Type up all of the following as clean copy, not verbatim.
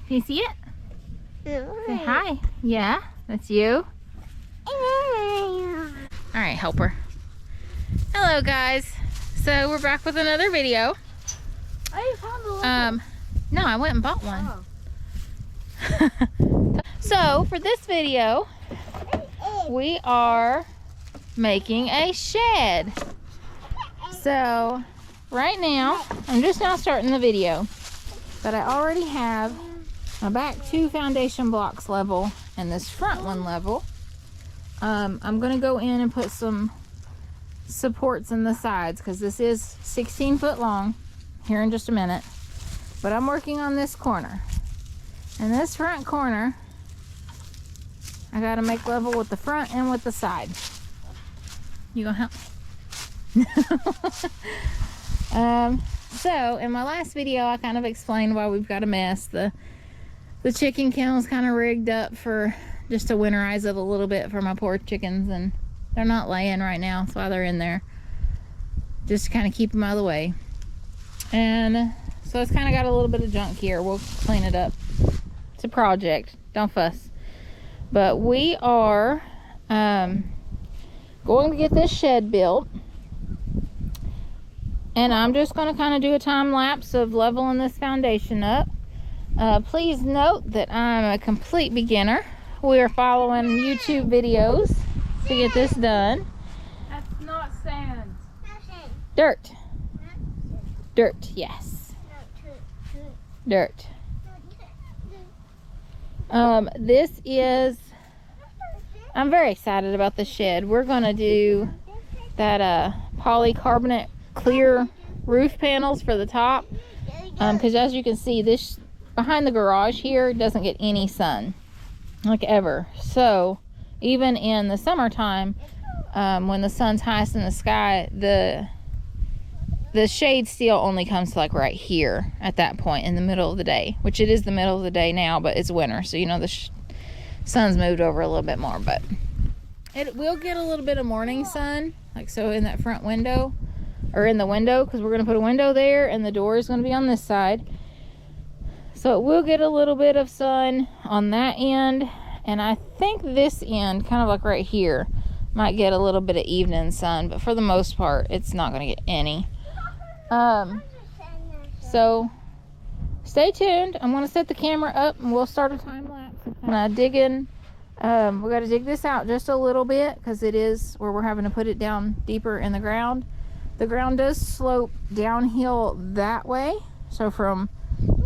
Can you see it? Say hi. Yeah, that's you. Alright, helper. Hello guys. So we're back with another video. I found the logo. No, I went and bought one. Oh. So for this video, we are making a shed. So right now, I'm just now starting the video, but I already have my back 2 foundation blocks level and this front one level. I'm gonna go in and put some supports in the sides because this is 16 foot long here in just a minute. But I'm working on this corner. And this front corner, I gotta make level with the front and with the side. You gonna help? So in my last video, I kind of explained why we've got a mess. The chicken kennel's kind of rigged up for just to winterize it a little bit for my poor chickens, and they're not laying right now. That's why they're in there. Just to kind of keep them out of the way. And so it's kind of got a little bit of junk here. We'll clean it up. It's a project. Don't fuss. But we are going to get this shed built. And I'm just going to kind of do a time lapse of leveling this foundation up. Please note that I'm a complete beginner. We are following YouTube videos to get this done. That's not sand. Dirt. Dirt, yes. Dirt. This is, I'm very excited about the shed. We're gonna do that polycarbonate clear roof panels for the top, because as you can see, this behind the garage here doesn't get any sun, like ever. So even in the summertime, when the sun's highest in the sky, the shade still only comes to like right here at that point in the middle of the day, which it is the middle of the day now, but it's winter, so you know the sun's moved over a little bit more. But it will get a little bit of morning sun, like so in that front window, or in the window, because we're going to put a window there and the door is going to be on this side, so it will get a little bit of sun on that end. And I think this end, kind of like right here, might get a little bit of evening sun, but for the most part it's not going to get any. So stay tuned. I'm going to set the camera up and we'll start a time lapse. And digging, we got to dig this out just a little bit because it is where we're having to put it down deeper in the ground. The ground does slope downhill that way, so from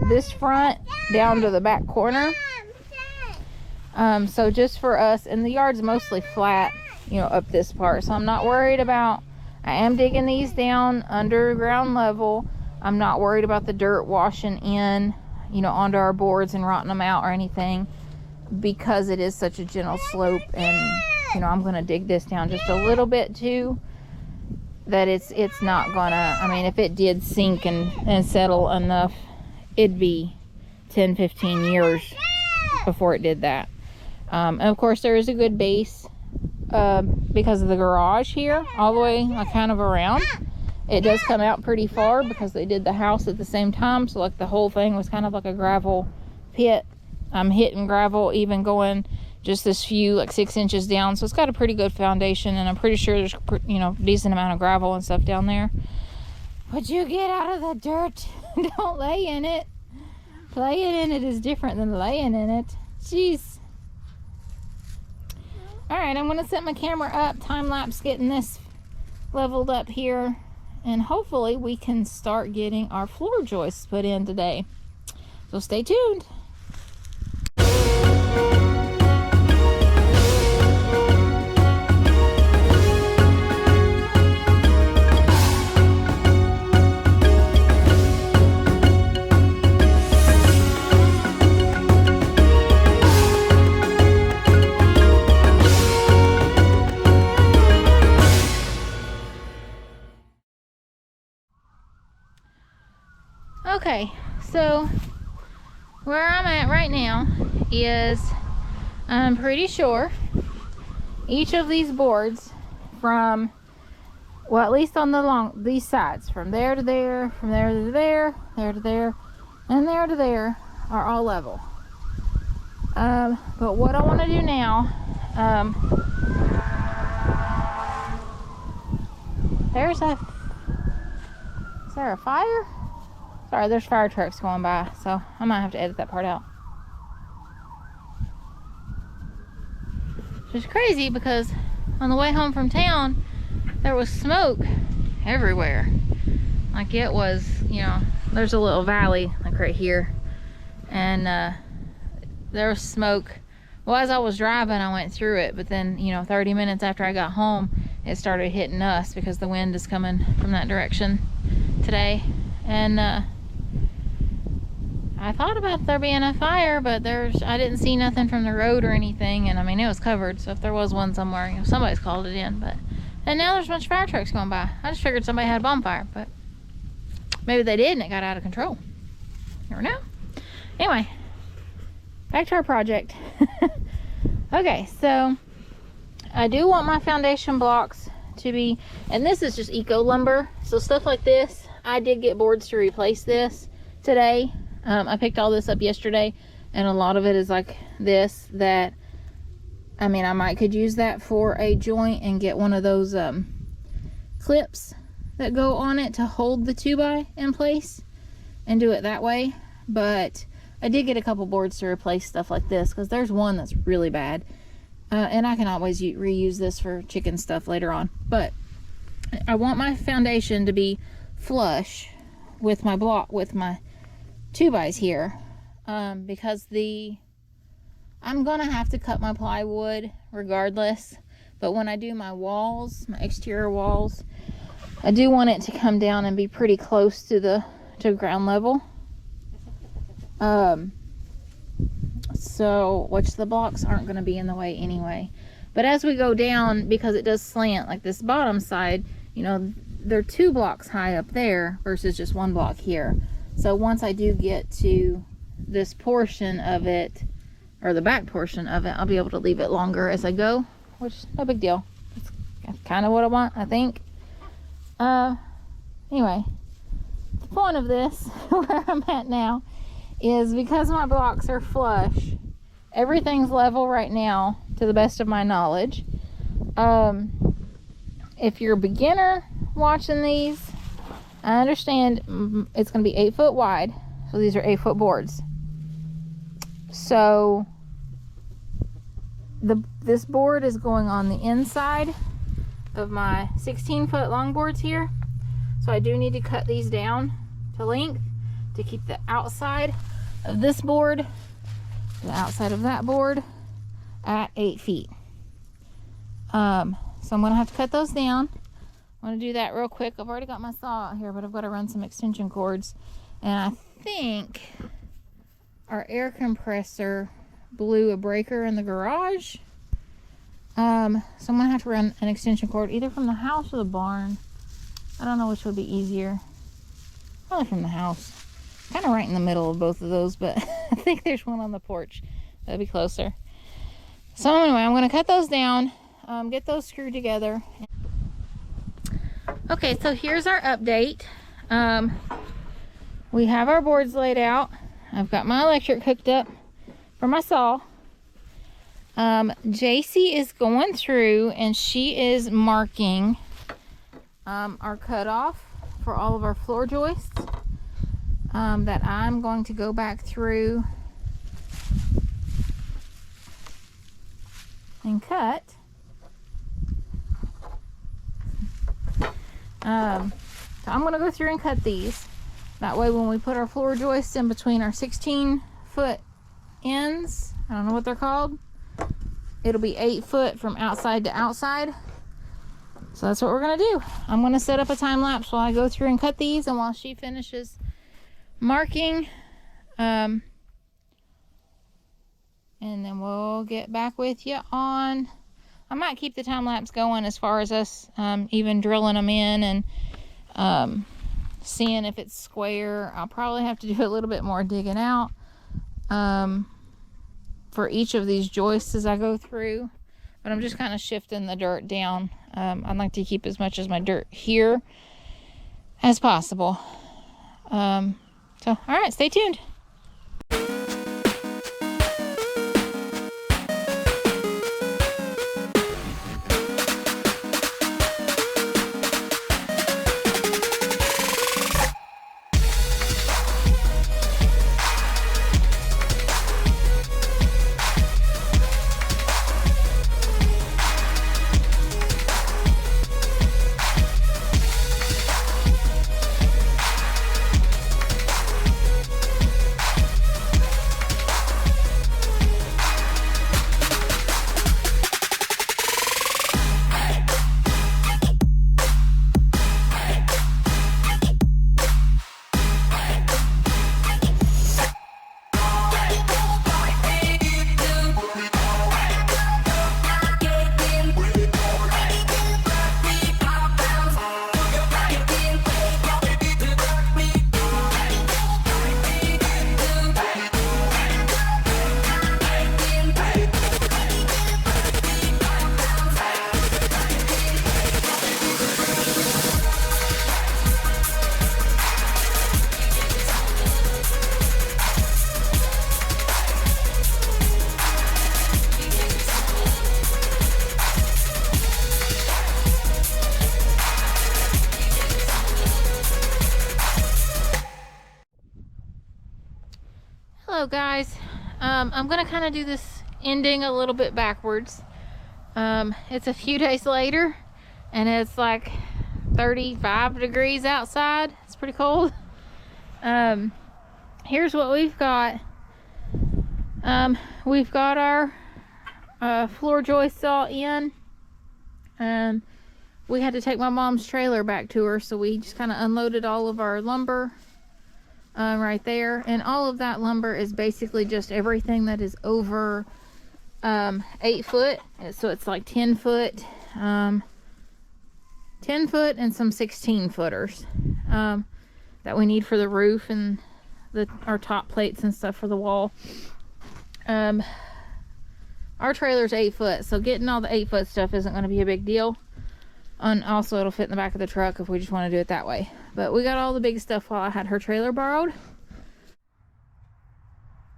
this front down to the back corner. So just for us, and the yard's mostly flat, you know, up this part, so I'm not worried about, I am digging these down underground level. I'm not worried about the dirt washing in, you know, onto our boards and rotting them out or anything, because it is such a gentle slope. And you know, I'm going to dig this down just a little bit too, that it's not gonna, I mean, if it did sink and settle enough, it'd be 10-15 years before it did that. And of course there is a good base because of the garage here all the way, like kind of around. It does come out pretty far because they did the house at the same time, so like the whole thing was kind of like a gravel pit. I'm hitting gravel even going just this few, like 6 inches down, so it's got a pretty good foundation, and I'm pretty sure there's, you know, decent amount of gravel and stuff down there. But you get out of the dirt. Don't lay in it. Playing in it is different than laying in it. Jeez. Alright, I'm going to set my camera up, time lapse getting this leveled up here, and hopefully we can start getting our floor joists put in today. So stay tuned. Okay, so where I'm at right now is, I'm pretty sure each of these boards from, well, at least on these sides, from there to there, from there to there, there to there, and there to there, are all level. But what I want to do now, is there a fire? Sorry, there's fire trucks going by, so I might have to edit that part out. Which is crazy because on the way home from town, there was smoke everywhere. Like it was, you know, there's a little valley like right here, and there was smoke. Well, as I was driving, I went through it, but then, you know, 30 minutes after I got home, it started hitting us because the wind is coming from that direction today. And I thought about there being a fire, but I didn't see nothing from the road or anything. And I mean, it was covered, so if there was one somewhere, you know, somebody's called it in. And now there's a bunch of fire trucks going by. I just figured somebody had a bonfire, but maybe they did and it got out of control. Never know. Anyway, back to our project. Okay, so I do want my foundation blocks to be, and this is just eco lumber, so stuff like this. I did get boards to replace this today. I picked all this up yesterday, and a lot of it is like this, that I mean, I could use that for a joint and get one of those clips that go on it to hold the 2x in place and do it that way. But I did get a couple boards to replace stuff like this, because there's one that's really bad, and I can always reuse this for chicken stuff later on. But I want my foundation to be flush with my block, with my 2x's here, because I'm gonna have to cut my plywood regardless. But when I do my walls, my exterior walls, I do want it to come down and be pretty close to ground level. So, which the blocks aren't going to be in the way anyway. But as we go down, because it does slant, like this bottom side, you know, they're 2 blocks high up there versus just 1 block here. So once I do get to this portion of it, or the back portion of it, I'll be able to leave it longer as I go, which is no big deal. That's kind of what I want, I think. Anyway, the point of this, where I'm at now, is because my blocks are flush, everything's level right now to the best of my knowledge. If you're a beginner watching these, I understand it's going to be 8 foot wide, so these are 8 foot boards. So this board is going on the inside of my 16 foot long boards here, so I do need to cut these down to length to keep the outside of this board, the outside of that board, at 8 feet. So I'm gonna have to cut those down. I'm gonna do that real quick. I've already got my saw out here, but I've got to run some extension cords, and I think our air compressor blew a breaker in the garage. So I'm gonna have to run an extension cord either from the house or the barn. I don't know which would be easier. Probably from the house. Kind of right in the middle of both of those, but I think there's one on the porch. That'd be closer. So anyway, I'm going to cut those down, get those screwed together. Okay, so here's our update. We have our boards laid out. I've got my electric hooked up for my saw. Jaci is going through and she is marking our cutoff for all of our floor joists. That I'm going to go back through and cut. So I'm going to go through and cut these. That way when we put our floor joists in between our 16 foot ends, I don't know what they're called, it'll be 8 foot from outside to outside. So that's what we're going to do. I'm going to set up a time lapse while I go through and cut these, and while she finishes marking, and then we'll get back with you on, I might keep the time lapse going as far as us even drilling them in and seeing if it's square. I'll probably have to do a little bit more digging out for each of these joists as I go through, but I'm just kind of shifting the dirt down. I'd like to keep as much of my dirt here as possible. So, all right, stay tuned. Hello guys. I'm gonna kind of do this ending a little bit backwards. It's a few days later and it's like 35 degrees outside. It's pretty cold. Here's what we've got. We've got our floor joists all in. We had to take my mom's trailer back to her, so we just kind of unloaded all of our lumber right there. And all of that lumber is basically just everything that is over 8 foot. So it's like 10 foot, 10 foot and some 16 footers that we need for the roof and our top plates and stuff for the wall. Our trailer's 8 foot, so getting all the 8 foot stuff isn't going to be a big deal. And also it'll fit in the back of the truck if we just want to do it that way. But we got all the big stuff while I had her trailer borrowed.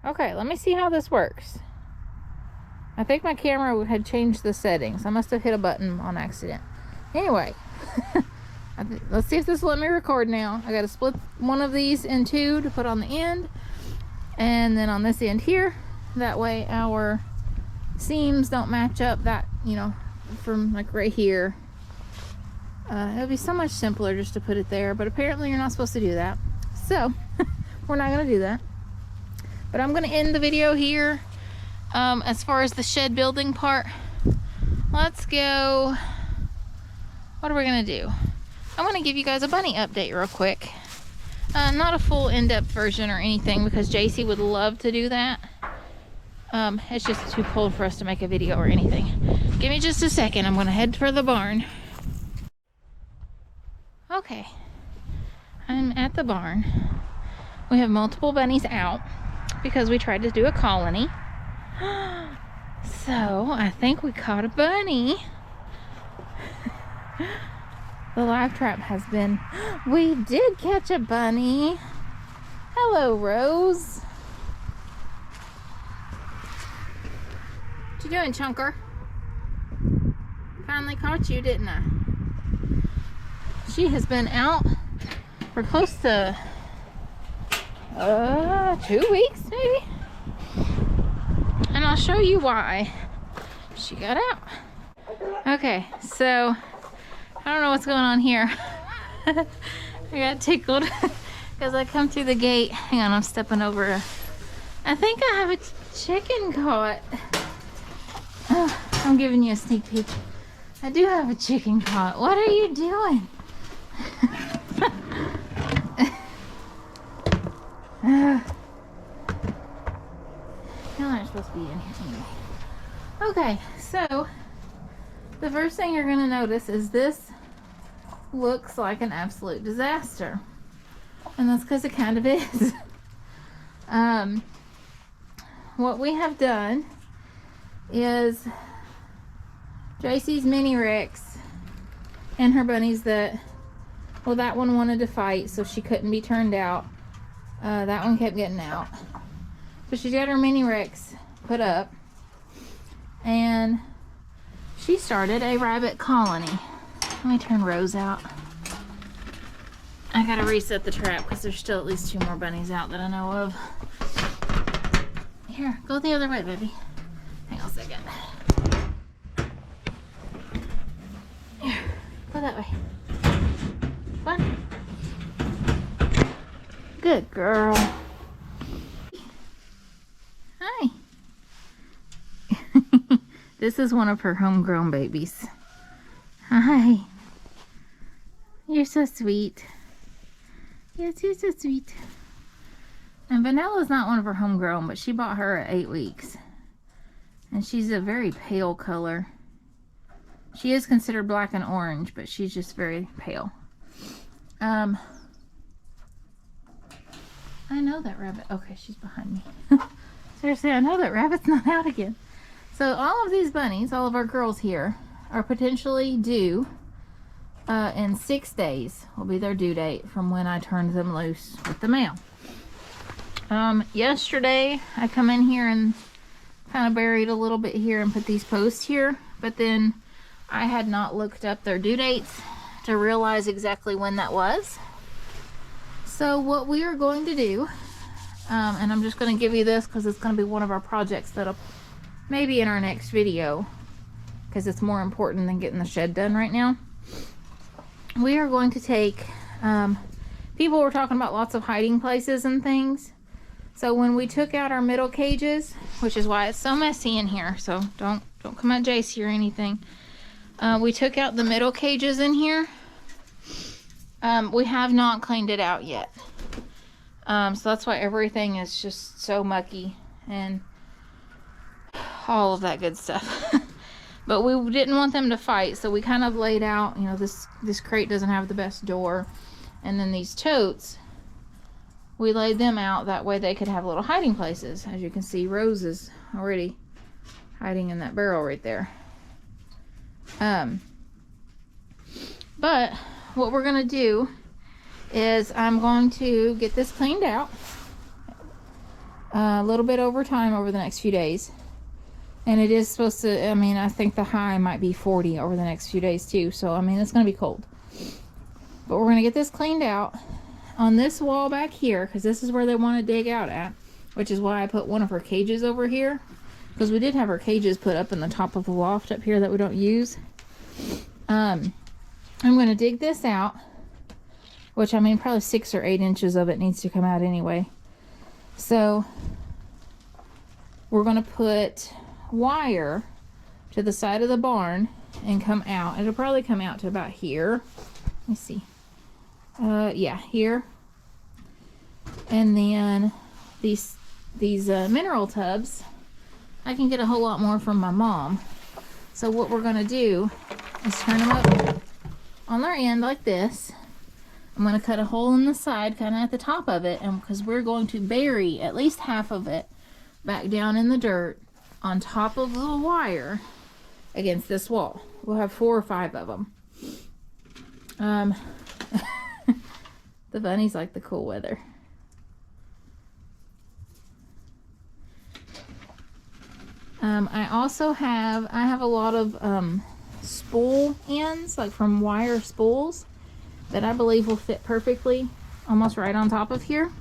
Okay, let me see how this works. I think my camera had changed the settings. I must have hit a button on accident. Anyway, let's see if this will let me record now. I got to split one of these in two to put on the end. And then on this end here. That way our seams don't match up that, you know, from like right here. It'll be so much simpler just to put it there, but apparently you're not supposed to do that. So, we're not going to do that. But I'm going to end the video here. As far as the shed building part, let's go. What are we going to do? I'm going to give you guys a bunny update real quick. Not a full in-depth version or anything because Jaci would love to do that. It's just too cold for us to make a video or anything. Give me just a second. I'm going to head for the barn. Okay, I'm at the barn. We have multiple bunnies out because we tried to do a colony. So I think we caught a bunny. The live trap has been, we did catch a bunny. Hello, Rose. What you doing, Chunker? Finally caught you, didn't I? She has been out for close to 2 weeks, maybe. And I'll show you why she got out. Okay, so I don't know what's going on here. I got tickled because I come through the gate. Hang on, I'm stepping over. I think I have a chicken caught. Oh, I'm giving you a sneak peek. I do have a chicken caught. What are you doing? Y'all aren't supposed to be in here anyway. Okay, so the first thing you're going to notice is this looks like an absolute disaster. And that's because it kind of is. What we have done is Jaci's mini Rex and her bunnies that, well, that one wanted to fight, so she couldn't be turned out. That one kept getting out. So she got her mini Rex put up, and she started a rabbit colony. Let me turn Rose out. I gotta reset the trap because there's still at least 2 more bunnies out that I know of. Here, go the other way, baby. Hang on a second. Here, go that way. What? Good girl. Hi. This is one of her homegrown babies. Hi. You're so sweet. Yes, you're so sweet. And Vanilla's not one of her homegrown, but she bought her at 8 weeks. And she's a very pale color. She is considered black and orange, but she's just very pale. I know that rabbit. Okay, she's behind me. Seriously, I know that rabbit's not out again. So all of these bunnies, all of our girls here, are potentially due in 6 days. Will be their due date from when I turned them loose with the mail. Yesterday, I come in here and kind of buried a little bit here and put these posts here. But then I had not looked up their due dates to realize exactly when that was. So what we are going to do And I'm just going to give you this because it's going to be one of our projects that'll maybe in our next video, because it's more important than getting the shed done right now. We are going to take, people were talking about lots of hiding places and things. So when we took out our middle cages, which is why it's so messy in here, so don't come at Jaci or anything. We took out the middle cages in here. We have not cleaned it out yet. So that's why everything is just so mucky and all of that good stuff. But we didn't want them to fight, so we kind of laid out, you know, this crate doesn't have the best door. And then these totes, we laid them out that way they could have little hiding places. As you can see, Rose is already hiding in that barrel right there. But what we're gonna do is I'm going to get this cleaned out a little bit over time over the next few days. And it is supposed to, I mean, I think the high might be 40 over the next few days too. So, I mean, it's going to be cold. But we're going to get this cleaned out on this wall back here, because this is where they want to dig out at, which is why I put one of her cages over here. Because we did have her cages put up in the top of the loft up here that we don't use. I'm going to dig this out, which, I mean, probably 6 or 8 inches of it needs to come out anyway. So we're going to put wire to the side of the barn and come out. It'll probably come out to about here. Let me see. Yeah, here. And then these mineral tubs, I can get a whole lot more from my mom. So what we're going to do is turn them up on their end like this. I'm going to cut a hole in the side, kind of at the top of it, and because we're going to bury at least half of it back down in the dirt on top of the wire against this wall. We'll have 4 or 5 of them. The bunnies like the cool weather. I also have a lot of spool ends, like from wire spools, that I believe will fit perfectly almost right on top of here.